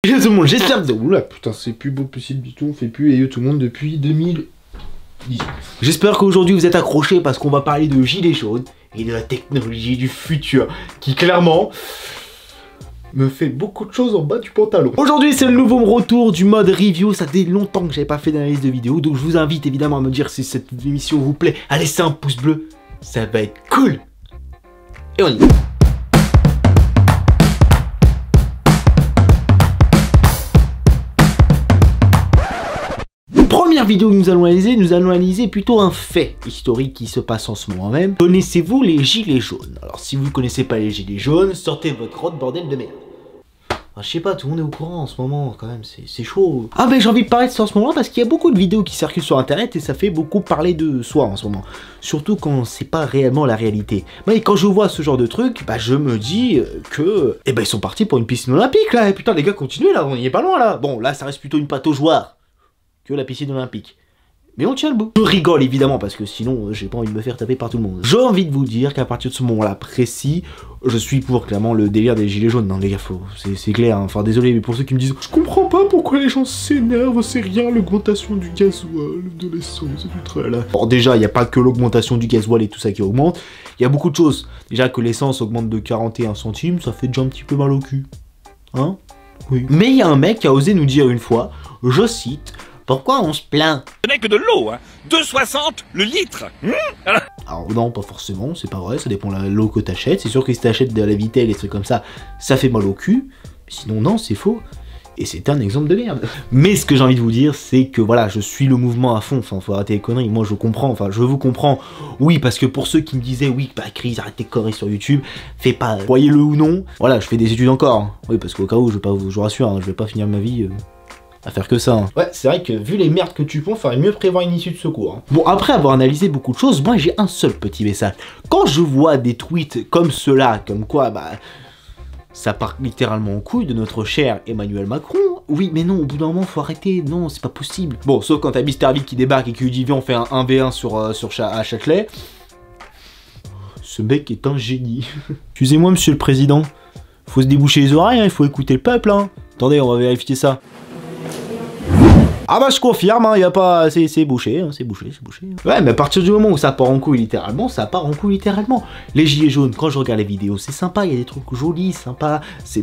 Hello tout le monde, j'espère que... Oula putain, c'est plus beau possible du tout, on fait plus Hello tout le monde depuis 2010. J'espère qu'aujourd'hui vous êtes accrochés parce qu'on va parler de gilets jaunes et de la technologie du futur qui clairement me fait beaucoup de choses en bas du pantalon. Aujourd'hui c'est le nouveau retour du mode review, ça fait longtemps que j'avais pas fait d'analyse de vidéo, donc je vous invite évidemment à me dire si cette émission vous plaît, à laisser un pouce bleu, ça va être cool. Et on y va. Première vidéo que nous allons analyser plutôt un fait historique qui se passe en ce moment même. Connaissez-vous les gilets jaunes? Alors si vous ne connaissez pas les gilets jaunes, sortez votre grotte bordel de merde. Enfin, je sais pas, tout le monde est au courant en ce moment quand même, c'est chaud. Ah mais j'ai envie de parler de ça en ce moment parce qu'il y a beaucoup de vidéos qui circulent sur internet et ça fait beaucoup parler de soi en ce moment. Surtout quand c'est pas réellement la réalité. Mais quand je vois ce genre de truc, bah je me dis que... Eh ben ils sont partis pour une piscine olympique là, et putain les gars continuez là, on y est pas loin là. Bon là ça reste plutôt une pataugeoire que la piscine olympique. Mais on tient le bout. Je rigole évidemment parce que sinon j'ai pas envie de me faire taper par tout le monde. J'ai envie de vous dire qu'à partir de ce moment-là précis, je suis pour clairement le délire des gilets jaunes. Non les gars, c'est clair, hein. Enfin désolé, mais pour ceux qui me disent je comprends pas pourquoi les gens s'énervent, c'est rien l'augmentation du gasoil, de l'essence et du tralala. Bon déjà, il n'y a pas que l'augmentation du gasoil et tout ça qui augmente, il y a beaucoup de choses. Déjà que l'essence augmente de 41 centimes, ça fait déjà un petit peu mal au cul. Hein? Oui. Mais il y a un mec qui a osé nous dire une fois, je cite, pourquoi on se plaint? Ce n'est que de l'eau, hein. 2,60 le litre. Alors non, pas forcément, c'est pas vrai, ça dépend de l'eau que t'achètes. C'est sûr que si t'achètes de la Vittel et des trucs comme ça, ça fait mal au cul. Mais sinon non, c'est faux. Et c'est un exemple de merde. Mais ce que j'ai envie de vous dire, c'est que voilà, je suis le mouvement à fond. Enfin, faut arrêter les conneries. Moi, je comprends. Enfin, je vous comprends. Oui, parce que pour ceux qui me disaient, oui, bah, Chris, arrête tes conneries sur YouTube. Fais pas, voyez-le ou non. Voilà, je fais des études encore. Hein. Oui, parce qu'au cas où, je vous rassure, hein, je vais pas finir ma vie... à faire que ça. Hein. Ouais, c'est vrai que vu les merdes que tu penses, faudrait mieux prévoir une issue de secours. Hein. Bon, après avoir analysé beaucoup de choses, moi j'ai un seul petit message. Quand je vois des tweets comme ceux-là, comme quoi, bah, ça part littéralement en couille de notre cher Emmanuel Macron. Oui, mais non, au bout d'un moment, faut arrêter. Non, c'est pas possible. Bon, sauf quand t'as Mr. V qui débarque et qui lui dit, viens, on fait un 1v1 à Châtelet. Ce mec est un génie. Excusez-moi, monsieur le président. Faut se déboucher les oreilles, hein, il faut écouter le peuple. Hein. Attendez, on va vérifier ça. Ah bah je confirme, hein, y a pas... c'est bouché, hein, c'est bouché. Ouais, mais à partir du moment où ça part en couille littéralement, ça part en couille littéralement. Les gilets jaunes, quand je regarde les vidéos, c'est sympa, il y a des trucs jolis, sympa, c'est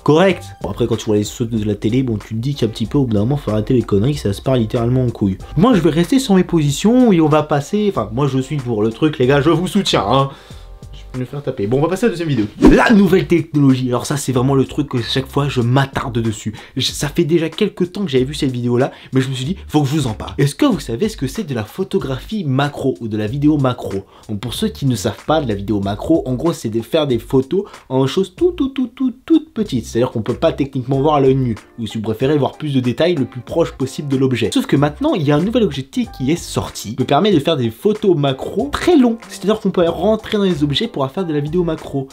correct. Bon après quand tu vois les sauts de la télé, bon tu te dis qu'un petit peu au bout d'un moment faut arrêter les conneries, ça se part littéralement en couille. Moi je vais rester sur mes positions et on va passer... Enfin, moi je suis pour le truc les gars, je vous soutiens, hein. Me faire taper. Bon, on va passer à la deuxième vidéo. La nouvelle technologie. Alors ça, c'est vraiment le truc que chaque fois, je m'attarde dessus. Ça fait déjà quelques temps que j'avais vu cette vidéo-là, mais je me suis dit, faut que je vous en parle. Est-ce que vous savez ce que c'est de la photographie macro ou de la vidéo macro? Donc pour ceux qui ne savent pas de la vidéo macro, en gros, c'est de faire des photos en choses toutes petites. C'est-à-dire qu'on peut pas techniquement voir à l'œil nu. Ou si vous préférez voir plus de détails, le plus proche possible de l'objet. Sauf que maintenant, il y a un nouvel objectif qui est sorti, qui permet de faire des photos macro très longs. C'est-à-dire qu'on peut rentrer dans les objets pour faire de la vidéo macro.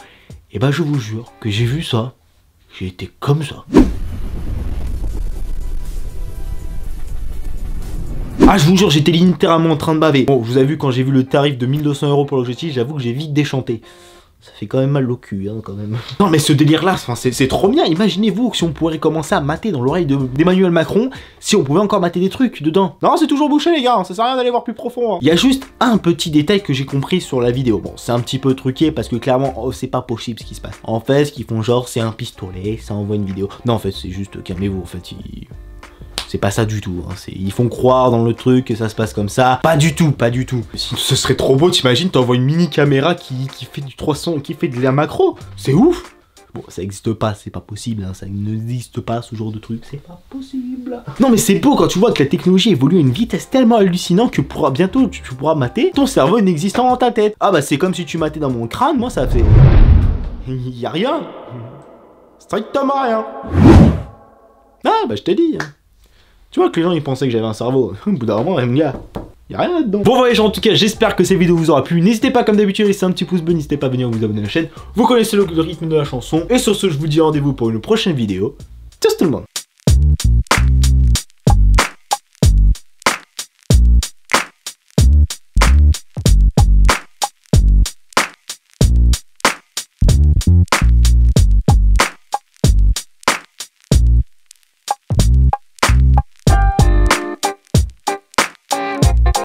Et bah je vous jure que j'ai vu ça, j'ai été comme ça. Ah je vous jure, j'étais littéralement en train de baver. Bon, je vous avez vu quand j'ai vu le tarif de 1200 € pour l'objectif, j'avoue que j'ai vite déchanté. Ça fait quand même mal au cul, hein, quand même. Non mais ce délire-là, c'est trop bien. Imaginez-vous que si on pourrait commencer à mater dans l'oreille d'Emmanuel Macron, si on pouvait encore mater des trucs dedans. Non, c'est toujours bouché les gars, ça sert à rien d'aller voir plus profond. Hein. Il y a juste un petit détail que j'ai compris sur la vidéo. Bon, c'est un petit peu truqué parce que clairement, oh, c'est pas possible ce qui se passe. En fait, ce qu'ils font genre, c'est un pistolet, ça envoie une vidéo. Non, en fait, c'est juste, calmez-vous, en fait, c'est pas ça du tout, hein. Ils font croire dans le truc que ça se passe comme ça. Pas du tout, pas du tout. Ce serait trop beau, t'imagines, t'envoies une mini caméra qui fait du 300, qui fait de la macro. C'est ouf. Bon, ça existe pas, c'est pas possible, hein. Ça n'existe pas ce genre de truc, c'est pas possible. Non mais c'est beau quand tu vois que la technologie évolue à une vitesse tellement hallucinante que bientôt tu pourras mater ton cerveau inexistant dans ta tête. Ah bah c'est comme si tu matais dans mon crâne, moi ça fait... Y a rien. Strictement rien. Ah bah je t'ai dit, hein. Tu vois que les gens ils pensaient que j'avais un cerveau. Au bout d'un moment, même gars, y'a rien là-dedans. Bon voyez, en tout cas, j'espère que cette vidéo vous aura plu. N'hésitez pas comme d'habitude à laisser un petit pouce bleu, n'hésitez pas à venir vous abonner à la chaîne. Vous connaissez le rythme de la chanson. Et sur ce, je vous dis rendez-vous pour une prochaine vidéo. Tchuss tout le monde.